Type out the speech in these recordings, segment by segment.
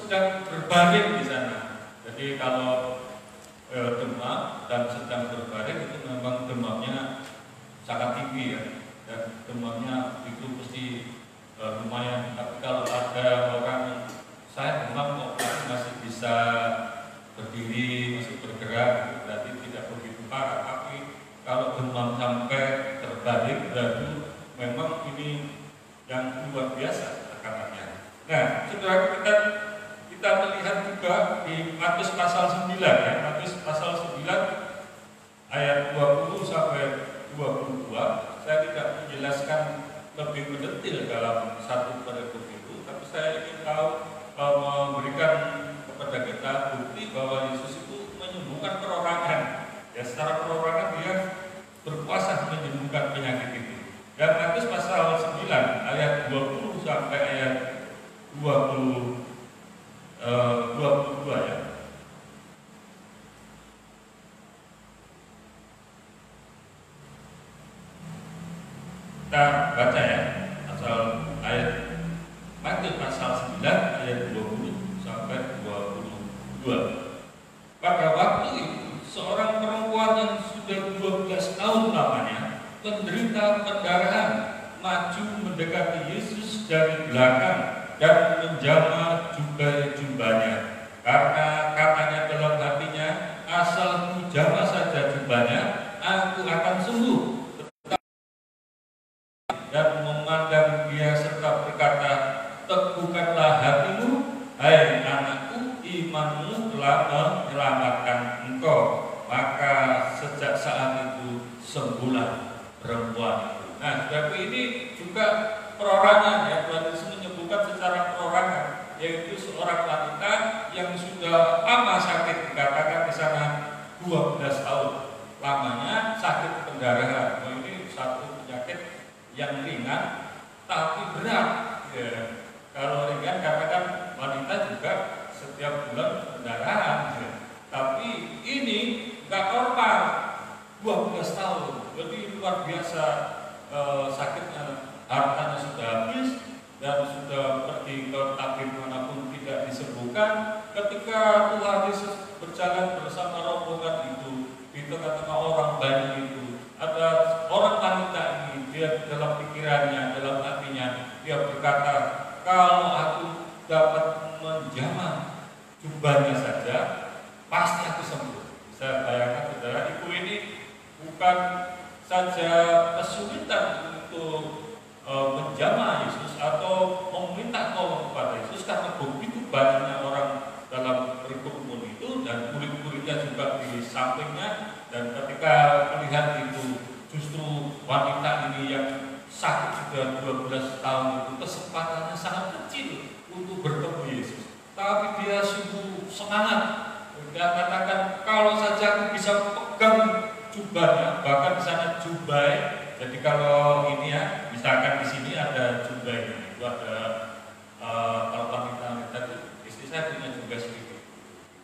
sedang berbaring di sana. Jadi kalau demam dan sedang berbaring itu memang demamnya sangat tinggi ya, dan demamnya itu mesti lumayan. Tapi kalau ada orang saya demam kok masih bisa berdiri, masih bergerak, berarti tidak begitu parah. Tapi kalau demam sampai terbaring, berarti memang ini yang luar biasa tekanannya. Nah, saudara, kita melihat juga di Matius pasal 9 ya, Matius pasal 9 ayat 20 sampai 22. Saya tidak menjelaskan lebih mendetil dalam satu perikop itu, tapi saya ingin memberikan kepada kita bukti bahwa Yesus itu menyembuhkan perorangan. Ya, secara perorangan dia berkuasa menyembuhkan penyakit itu. Dan Matius pasal 9 ayat 20 sampai ayat 22 ya. Kita baca ya, pasal ayat Matius pasal 9 ayat 20 sampai 22. Pada waktu itu seorang perempuan yang sudah 12 tahun lamanya menderita pendarahan maju mendekati Yesus dari belakang dan menjamah jubahnya, karena katanya dalam hatinya, asal ku jamah saja jubahnya, aku akan sembuh. Dan memandang dia serta berkata, teguhkanlah hatimu, hai anakku, imanmu telah menyelamatkan engkau. Maka sejak saat itu sembuhlah perempuan itu. Nah, tapi ini juga perorangan ya, Tuhan Yesus menyebutkan secara perorangan, yaitu seorang wanita yang sudah lama sakit, dikatakan di sana 12 tahun lamanya sakit pendarahan. Nah, ini satu penyakit yang ringan tapi berat ya. Kalau ringan katakan wanita juga setiap bulan pendarahan ya. Tapi ini nggak normal, 12 tahun, jadi luar biasa sakitnya, hartanya sudah habis dan sudah pergi ke tabib manapun tidak disembuhkan. Ketika Tuhan Yesus berjalan bersama rombongan itu di tengah-tengah orang banyak itu, ada orang wanita ini, dia dalam pikirannya, dalam hatinya, dia berkata, kalau aku dapat menjamah jubahnya saja, pasti aku sembuh. Saya bayangkan saudara, ibu ini bukan saja kesulitan untuk menjamah Yesus atau meminta tolong kepada Yesus, karena begitu banyaknya orang dalam berkerumun itu dan murid-muridnya juga di sampingnya. Dan ketika melihat itu, justru wanita ini yang sakit sudah 12 tahun itu kesempatannya sangat kecil untuk bertemu Yesus, tapi dia sungguh semangat. Dia katakan, kalau saja aku bisa pegang jubahnya, bahkan di sana jubah. Jadi kalau ini ya, misalkan di sini ada jubahnya, itu ada kalau wanita itu, istri saya punya jubah sedikit,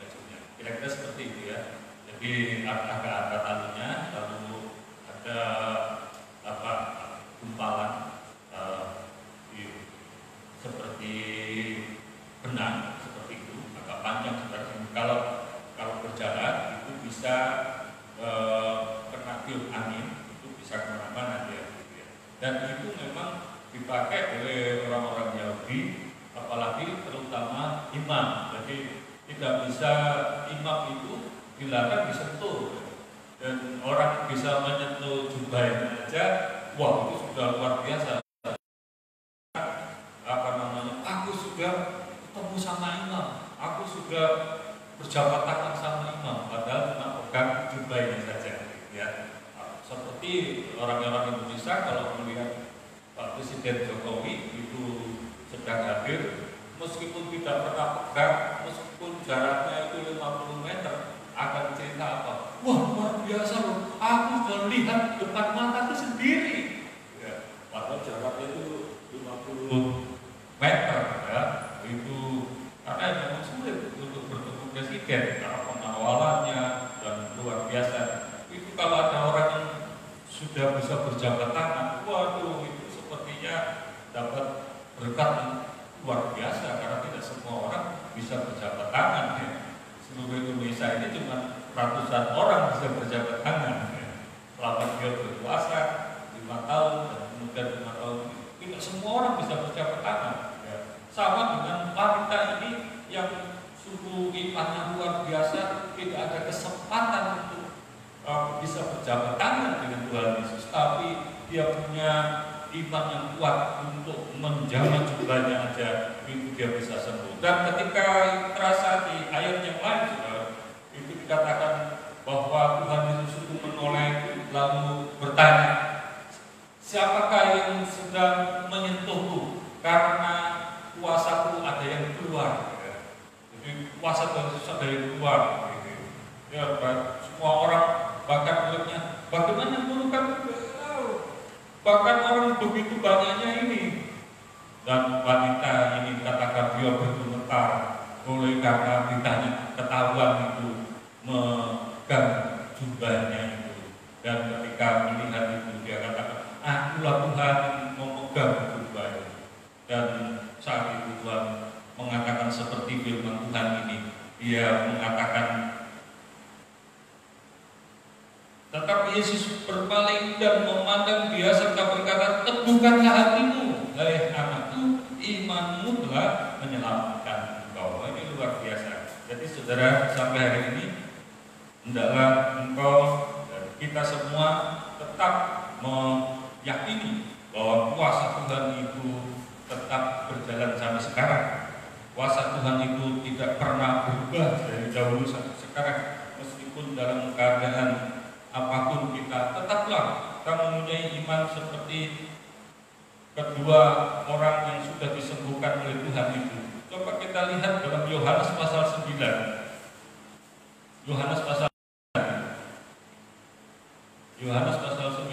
bajunya, kira-kira seperti itu ya. Jadi agak ada talinya, lalu ada gumpalan seperti benang, seperti itu, agak panjang seperti itu. Kalau berjalan itu bisa kena tiup angin, itu bisa kemana-mana dia gitu ya. Dan itu memang dipakai oleh orang-orang Yahudi, apalagi terutama imam. Jadi tidak bisa, imam itu dilarang disentuh, dan orang bisa menyentuh jubahnya aja, wah itu sudah luar biasa. Aku sudah ketemu sama imam, aku sudah berjabat tangan sama imam, padahal cuma pegang jubahnya saja ya. Seperti orang-orang Indonesia kalau melihat Pak Presiden Jokowi itu sedang hadir, meskipun tidak pernah pegang, meskipun jaraknya itu 50 meter, akan cerita apa? Wah, luar biasa loh, aku sudah lihat depan mataku sendiri ya. Padahal jaraknya itu 50 meter ya. Itu karena memang sulit untuk bertemu presiden, karena pengawalannya dan luar biasa. Itu kalau ada orang yang sudah bisa berjabat tangan, waduh, itu sepertinya dapat berkat luar biasa, karena tidak semua orang bisa bisa berjabat tangan. Ya. Seluruh Indonesia ini cuma ratusan orang bisa berjabat tangan. Ya. Selama dia berpuasa 5 tahun dan kemudian 5 tahun, tidak semua orang bisa berjabat tangan. Ya. Sama dengan wanita ini yang suku imannya luar biasa, tidak ada kesempatan untuk bisa berjabat tangan dengan Tuhan Yesus, tapi dia punya iman yang kuat untuk menjamah jubahnya aja, itu dia bisa sembuh. Dan ketika terasa di ayat yang lain juga, itu dikatakan bahwa Tuhan Yesus itu menoleh lalu bertanya, siapakah yang sedang menyentuhku? Karena kuasaku ada yang keluar. Jadi kuasa Tuhan Yesus ada yang keluar. Ya, semua orang bahkan melihatnya, bagaimana dulu kan bahkan orang begitu banyaknya ini. Dan wanita ini dikatakan dia bergemetar oleh karena beritanya ketahuan itu megang jubahnya itu. Dan ketika melihat itu dia katakan, akulah Tuhan memegang jubahnya. Dan saat itu Tuhan mengatakan seperti firman Tuhan ini, dia mengatakan, tetapi Yesus berpaling dan memandang dia serta berkata, teguhkanlah hatimu, hai anakku, imanmu telah menyelamatkan engkau. Ini luar biasa. Jadi saudara, sampai hari ini hendaklah engkau dan kita semua tetap meyakini bahwa kuasa Tuhan itu tetap berjalan sampai sekarang. Kuasa Tuhan itu tidak pernah berubah dari dahulu sampai sekarang, meskipun dalam keadaan apapun kita, tetaplah kita mempunyai iman seperti kedua orang yang sudah disembuhkan oleh Tuhan itu. Coba kita lihat dalam Yohanes pasal 9. Yohanes pasal 9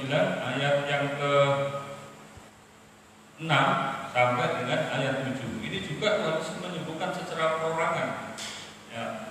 ayat yang ke-6 sampai dengan ayat 7. Ini juga harus menyembuhkan secara perorangan. Ya.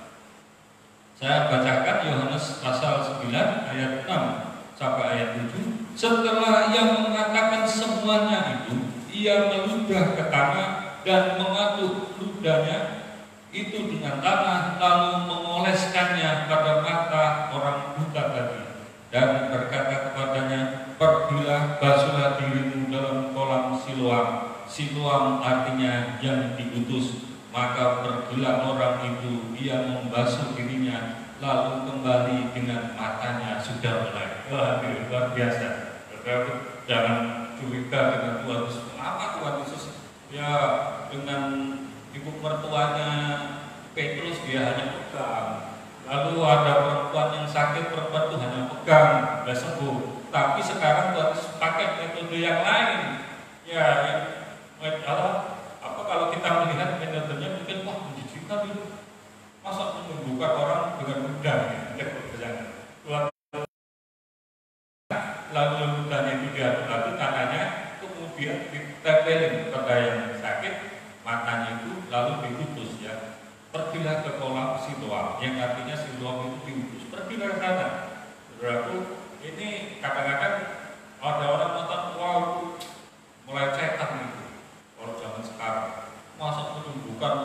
Saya bacakan Yohanes pasal 9 ayat 6 sampai ayat 7. Setelah ia mengatakan semuanya itu, ia meludah ke tanah dan mengaduk ludahnya itu dengan tanah, lalu mengoleskannya pada mata orang buta tadi dan berkata kepadanya, pergilah basuhlah dirimu dalam kolam Siloam. Siloam artinya yang diutus. Maka pergilah orang itu, ia membasuh dirinya, lalu kembali dengan matanya sudah melek. Wah, luar biasa. Jangan curiga dengan Tuhan Yesus. Kenapa Tuhan Yesus ya dengan ibu mertuanya Petrus dia hanya pegang. Lalu ada perempuan yang sakit, perempuan itu hanya pegang, tidak sembuh. Tapi sekarang Tuhan Yesus pakai metode yang lain. Ya, apa kalau kita melihat metodenya mungkin wah menjijikan itu. Masa menyembuhkan orang dengan mudah ya, lalu ludahnya itu diaduk lagi tangannya, kemudian ditempelin pada yang sakit, matanya itu lalu diputus ya. Pergilah ke kolam Siloam, yang artinya Siloam itu diutus. Pergilah ke sana. Saudaraku, ini kadang-kadang ada orang nonton, wow, mulai cetak gitu. Kalau zaman sekarang, masa menyembuhkan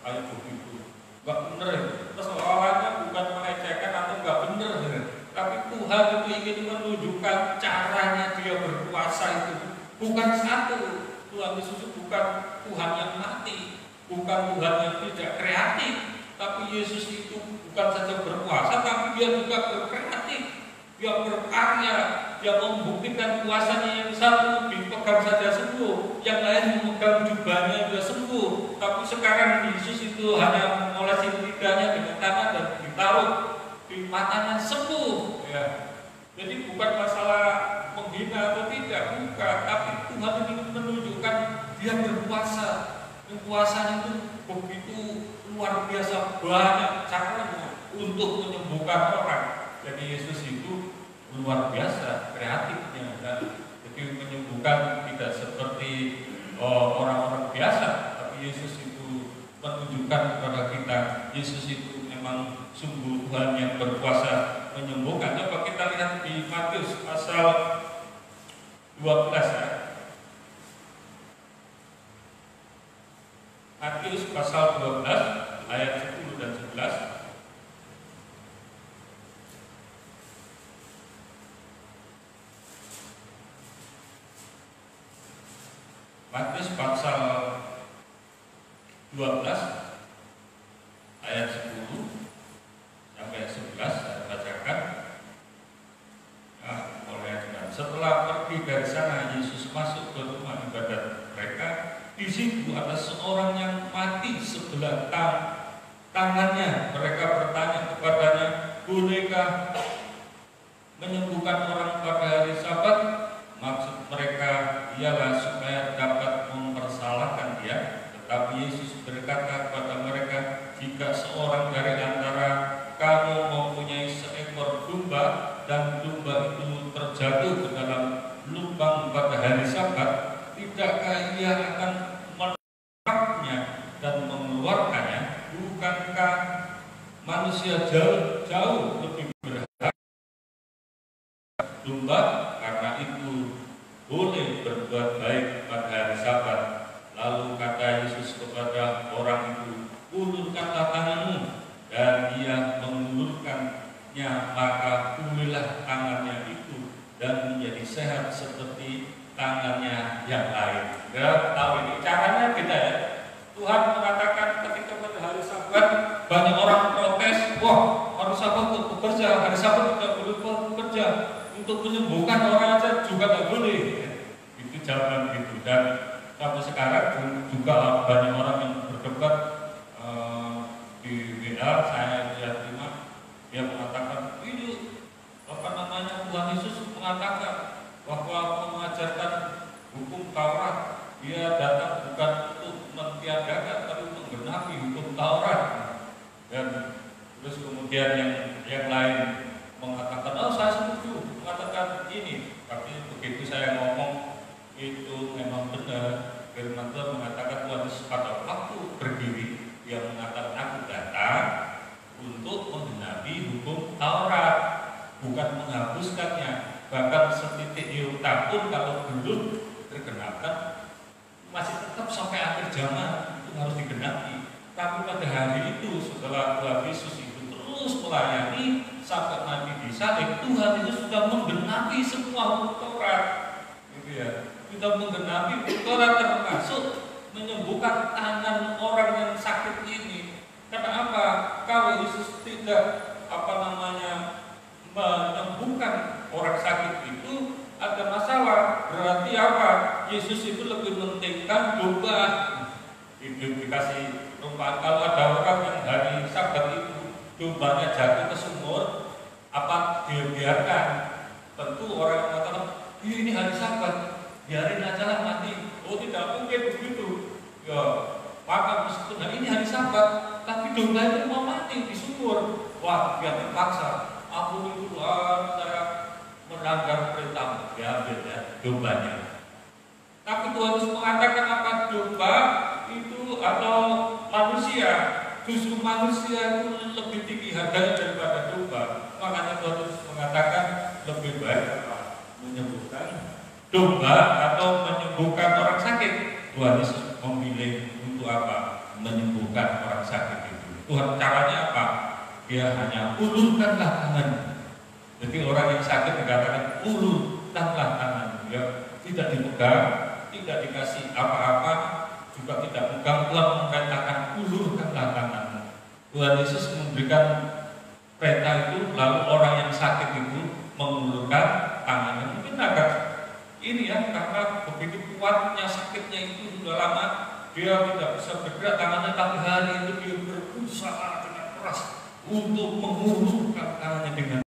kayak begitu, nggak bener ya. Persoalannya bukan melecehkan atau nggak bener ya. Tapi Tuhan itu ingin menunjukkan caranya dia berkuasa itu. Bukan satu, Tuhan Yesus itu bukan Tuhan yang mati, bukan Tuhan yang tidak kreatif. Tapi Yesus itu bukan saja berkuasa, tapi dia juga berkreatif. Dia berkarya, dia membuktikan kuasanya. Yang satu dipegang saja sembuh, yang lain memegang jubahnya juga sembuh. Tapi sekarang Yesus itu hanya mengolesi lidahnya dengan tangan dan ditaruh di matanya sembuh. Ya. Jadi bukan masalah menghina atau tidak, bukan. Tapi Tuhan ingin menunjukkan dia berkuasa. Kuasanya itu begitu luar biasa banyak caranya untuk menyembuhkan orang. Jadi Yesus itu luar biasa kreatifnya, dan jadi menyembuhkan tidak seperti orang-orang biasa, tapi Yesus itu menunjukkan kepada kita Yesus itu memang sungguh Tuhan yang berkuasa menyembuhkan. Coba kita lihat di Matius pasal 12 ya. Matius pasal 12 tangannya. Mereka bertanya kepadanya, bolehkah menyembuhkan orang pada hari Sabat? Maksud mereka ialah supaya dapat mempersalahkan dia. Tetapi Yesus berkata kepada mereka, jika seorang dari antara kamu mempunyai seekor domba dan domba itu terjatuh ke dalam lubang pada hari Sabat, tidakkah ia akan menangkapnya dan mengeluarkannya? Bukankah manusia jauh lebih berhak domba? Karena itu boleh berbuat baik pada hari Sabat. Lalu kata Yesus kepada orang itu, ulurkanlah tanganmu. Dan dia mengulurkannya, maka pulihlah tangannya itu dan menjadi sehat seperti tangannya yang lain. Ya, tahu ini caranya beda ya. Tuhan mengatakan ketika pada hari Sabat banyak orang protes, wah hari Sabat untuk bekerja, hari Sabat tidak boleh bekerja, untuk menyembuhkan orang aja juga tidak boleh. Itu jawaban itu. Dan sampai sekarang juga banyak orang yang berdebat di WA, saya lihat dia mengatakan ini Tuhan Yesus mengatakan bahwa mengajarkan hukum Taurat, dia datang bukan untuk mentiadakan tapi menggenapi hukum Taurat. Dan terus kemudian yang lain mengatakan, oh saya setuju mengatakan ini, tapi begitu saya ngomong itu memang benar. Firman Tuhan mengatakan Tuhan Yesus pada waktu berdiri dia mengatakan, aku datang untuk menggenapi hukum Taurat, bukan menghapuskannya. Bahkan setitik iota pun kalau belum tergenapkan masih tetap sampai akhir zaman itu harus digenapi. Tapi pada hari itu setelah Tuhan Yesus itu terus melayani sampai mati disalib, Tuhan itu sudah menggenapi semua hukum Taurat, gitu ya. Sudah menggenapi hukum Taurat, termasuk menyembuhkan tangan orang yang sakit ini. Kenapa? Kalau Yesus tidak menyembuhkan orang sakit itu ada masalah. Berarti apa? Yesus itu lebih mementingkan domba. Itu dikasih rumpaan. Kalau ada orang yang hari Sabat itu dombanya jatuh ke sumur, apa dibiarkan? Tentu orang yang mengatakan, ini hari Sabat, biarin aja lah mati. Oh tidak mungkin begitu. Ya, maka meskipun ini hari Sabat, tapi domba itu mau mati di sumur. Wah, dia terpaksa. Aku itu saya melanggar perintah, diambil ya dombanya. Tapi Tuhan Yesus mengatakan apa? Domba itu atau manusia, justru manusia itu lebih tinggi harganya daripada domba. Makanya Tuhan Yesus mengatakan lebih baik apa? Menyembuhkan domba atau menyembuhkan orang sakit. Tuhan Yesus memilih untuk apa? Menyembuhkan orang sakit itu. Tuhan caranya apa? Dia hanya ulurkanlah tangan. Jadi orang yang sakit dikatakan ulurkanlah tangan. Dia tidak dipegang, tidak dikasih apa-apa, juga tidak pegang. Tuhan memerintahkan ulurkanlah tangan. Tuhan Yesus memberikan perintah itu, lalu orang yang sakit itu mengulurkan tangannya. Mungkin agak ini ya, karena begitu kuatnya sakitnya itu sudah lama, dia tidak bisa bergerak tangannya, tapi hari itu dia berusaha dengan keras untuk mengulurkan tangannya dengan